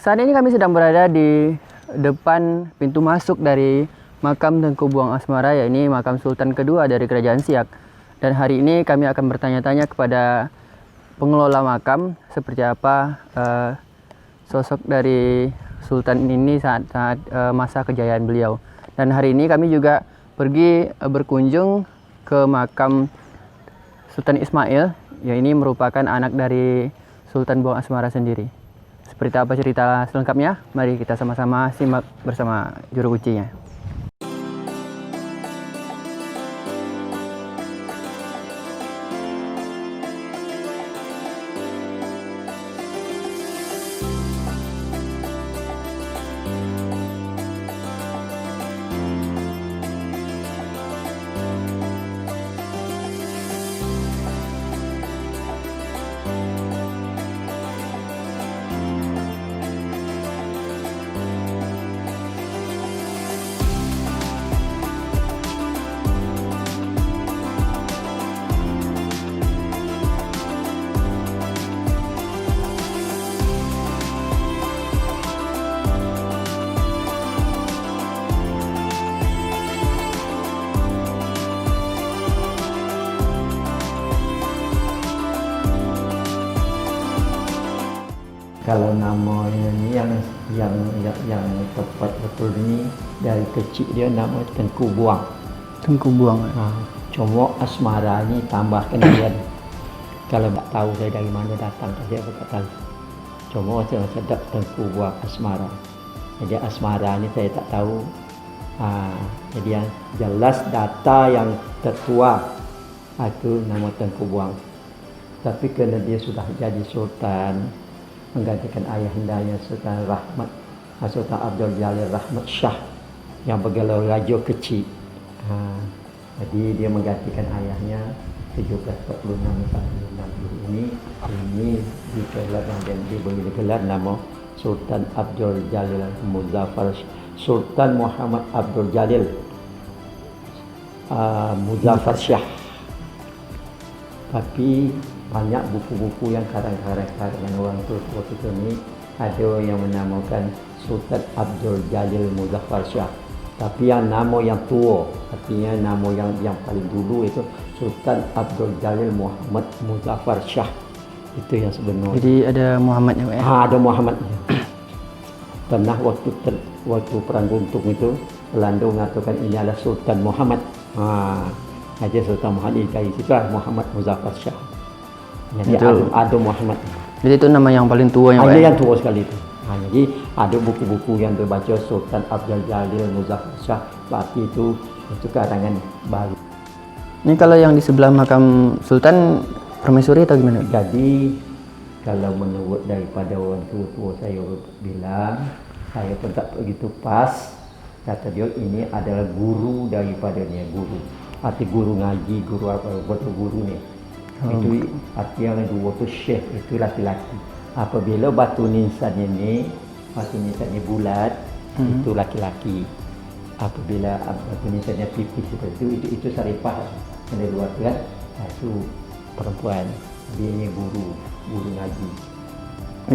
Saat ini kami sedang berada di depan pintu masuk dari makam Tengku Buang Asmara, yakni makam Sultan kedua dari Kerajaan Siak. Dan hari ini kami akan bertanya-tanya kepada pengelola makam seperti apa sosok dari Sultan ini saat masa kejayaan beliau. Dan hari ini kami juga pergi berkunjung ke makam Sultan Ismail, yang ini merupakan anak dari Sultan Buang Asmara sendiri. Seperti apa cerita selengkapnya? Mari kita sama-sama simak bersama juru kuncinya. Kalau nama ini yang tepat betul ini dari kecil dia nama Tengku Buang. Tengku Buang. Cuma Asmara ini tambah kemudian. Kalau tak tahu saya dari mana datang, saya tak tahu. Cuma saya sedap Tengku Buang Asmara. Jadi Asmara ini saya tak tahu. Jadi yang jelas data yang tertua itu nama Tengku Buang. Tapi kerana dia sudah jadi sultan, menggantikan ayahandanya Sultan Rahmat, Sultan Abdul Jalil Rahmat Shah yang bergelar Raja Kecil. Jadi dia menggantikan ayahnya 1746 sampai 60 ini digelar dan diberi gelar nama Sultan Abdul Jalil Muzaffar Sultan Muhammad Abdul Jalil Muzaffar Shah. Tapi banyak buku-buku yang karangan orang tua kita ni ada yang menamakan Sultan Abdul Jalil Muzaffar Shah. Tapi yang nama yang tua, artinya nama yang paling dulu itu Sultan Abdul Jalil Muhammad Muzaffar Shah. Itu yang sebenar. Jadi ada Muhammadnya, Pak, ya? Ada Muhammadnya. Pernah waktu perang Guntung itu Belanda mengatakan ini adalah Sultan Muhammad. Aja Sultan Muhammad dari situ Muhammad Muzaffar Shah. Jadi ada Muhammad. Jadi itu nama yang paling tua yang, Pak, yang tua sekali itu. Jadi ada buku-buku yang berbaca Sultan Abdul Jalil Muzaffar Shah. Berarti itu karangan baru. Ini kalau yang di sebelah makam Sultan permaisuri atau gimana? Jadi kalau menurut daripada orang tua saya bilang, saya pun tak begitu pas. Kata dia ini adalah guru daripadanya, guru. Arti guru ngaji, guru apa, betul guru ni. Itu artinya dua tu syekh, itu laki-laki. Apabila batu nisan ini bulat, itu laki-laki. Apabila batu nisannya pipis seperti itu saripah. Ada dua tu kan, itu perempuan. Dia ni guru ngaji.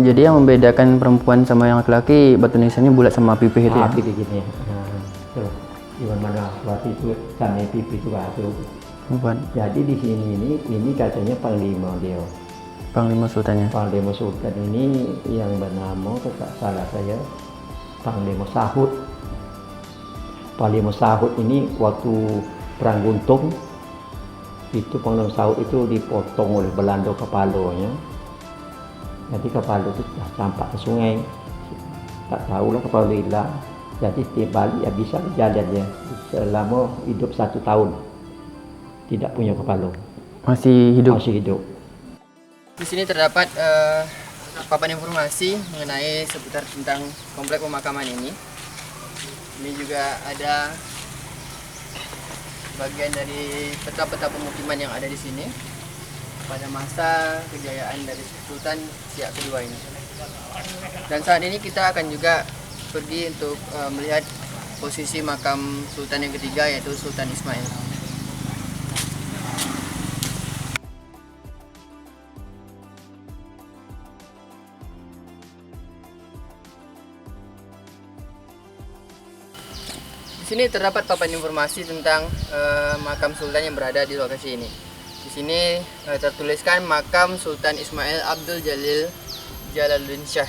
Jadi yang membedakan perempuan sama yang laki-laki batu nisannya bulat sama pipih itu ya? Pipih gini. Di mana waktu itu sampai pipih itu batu. Jadi di sini ini katanya panglima dia. Panglima Sultannya. Panglima Sultan ini yang bernama, tak salah saya, Panglima Sahut. Panglima Sahut ini waktu perang Guntung itu Panglima Sahut itu dipotong oleh Belanda kepalanya. Jadi kepala itu dah campak ke sungai. Tak tahulah kepala hilang. Jadi setiap balik ya bisa berjalan dia selama hidup 1 tahun. Tidak punya kepala. Masih hidup. Di sini terdapat papan informasi mengenai seputar tentang komplek pemakaman ini. Ini juga ada bagian dari peta-peta pemukiman yang ada di sini pada masa kejayaan dari Sultan Siak kedua ini. Dan saat ini kita akan juga pergi untuk melihat posisi makam Sultan yang ketiga, yaitu Sultan Ismail. Di sini terdapat papan informasi tentang makam Sultan yang berada di lokasi ini. Di sini tertuliskan makam Sultan Ismail Abdul Jalil Jalaluddin Shah.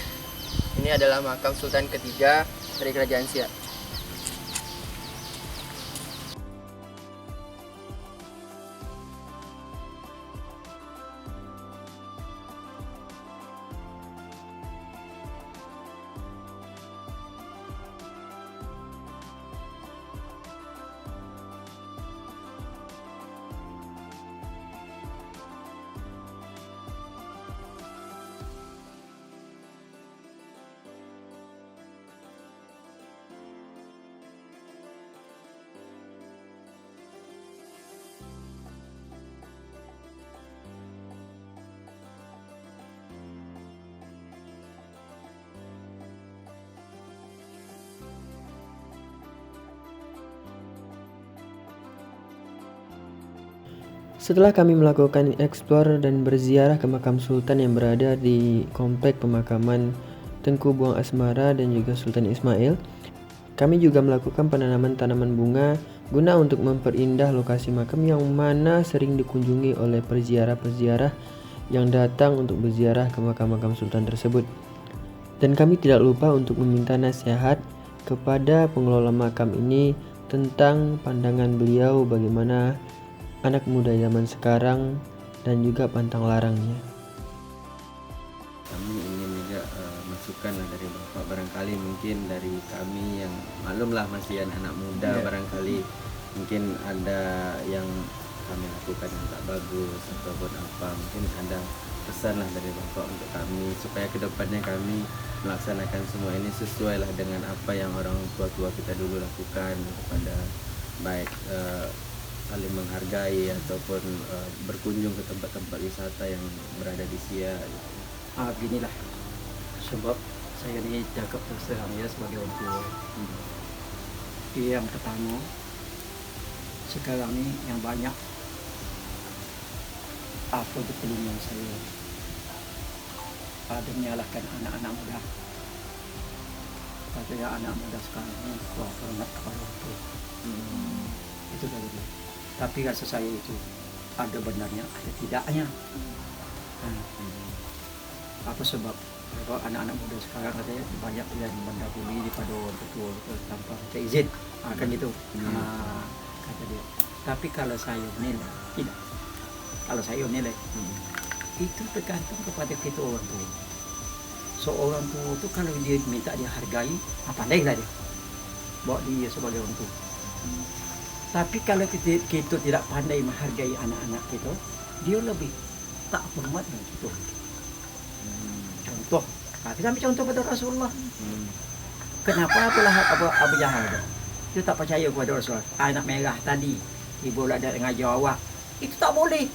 Ini adalah makam Sultan ketiga dari Kerajaan Siak. Setelah kami melakukan eksplor dan berziarah ke makam Sultan yang berada di komplek pemakaman Tengku Buang Asmara dan juga Sultan Ismail, kami juga melakukan penanaman tanaman bunga guna untuk memperindah lokasi makam yang mana sering dikunjungi oleh peziarah-peziarah yang datang untuk berziarah ke makam-makam Sultan tersebut. Dan kami tidak lupa untuk meminta nasihat kepada pengelola makam ini tentang pandangan beliau bagaimana anak muda zaman sekarang dan juga pantang larangnya. Kami ingin juga masukan dari Bapak, barangkali mungkin dari kami yang maklumlah masih anak muda, barangkali mungkin ada yang kami lakukan yang tak bagus ataupun apa, mungkin ada pesan lah dari Bapak untuk kami supaya kedepannya kami melaksanakan semua ini sesuai lah dengan apa yang orang tua-tua kita dulu lakukan, kepada baik saling menghargai ataupun berkunjung ke tempat-tempat wisata yang berada di Siak gitu. Beginilah sebab saya ini cakap terus terang ya sebagai orang tua. Yang pertama, sekarang ini yang banyak apa di telinga saya ada menyalahkan anak-anak muda. Katanya anak muda sekarang ini wah hormat kepada orang tua. Itu dari dia. Tapi rasa saya itu ada benarnya, ada tidaknya. Apa sebab? Kalau anak-anak muda sekarang katanya banyak yang mendahului daripada orang tua tanpa minta izin, kan gitu. Kata dia. Tapi kalau saya menilai, tidak. Kalau saya menilai, itu tergantung kepada kita orang tua. Seorang tua itu kalau dia minta dia hargai, pandai lah dia. Bawa dia sebagai orang tua. Tapi kalau kita tidak pandai menghargai anak-anak kita, dia lebih tak hormat dengan kita. Contoh, kita ambil contoh pada Rasulullah. Kenapa Abu Jahal itu tak percaya kepada Rasulullah? Anak merah tadi, ibu ada dengan Jawa, itu tak boleh.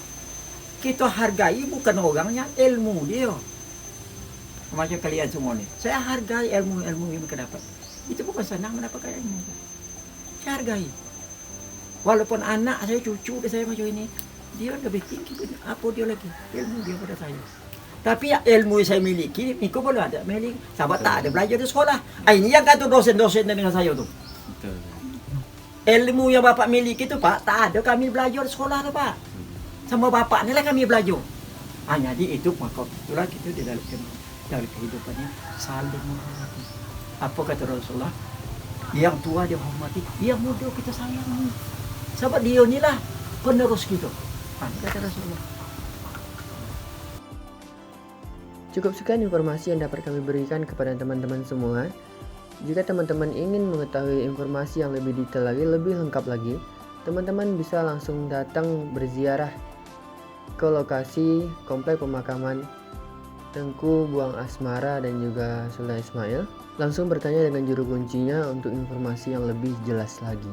Kita hargai bukan orangnya, ilmu dia. Macam kalian semua ni, saya hargai ilmu yang mereka dapat. Itu bukan senang mendapatkan ilmu. Saya hargai. Walaupun anak saya, cucu saya macam ini, dia lebih tinggi apa dia lagi, ilmu dia pada saya. Tapi ilmu yang saya miliki, Miko boleh ada miliki. Sahabat tak ada belajar di sekolah. Ini yang kata dosen-dosen dengan saya tu. Betul. Ilmu yang bapak miliki tu Pak, tak ada kami belajar di sekolah tu Pak. Sama bapak ni lah kami belajar. Jadi itu maka itulah kita di dalam kehidupannya saling menghormati. Apa kata Rasulullah? Yang tua dia hormati, yang muda kita sayangi. Sebab dia ni lah penerus kita. Kata Rasulullah. Cukup sekian informasi yang dapat kami berikan kepada teman-teman semua. Jika teman-teman ingin mengetahui informasi yang lebih detail lagi, lebih lengkap lagi, teman-teman bisa langsung datang berziarah ke lokasi komplek pemakaman Tengku Buang Asmara dan juga Sultan Ismail. Langsung bertanya dengan juru kuncinya untuk informasi yang lebih jelas lagi.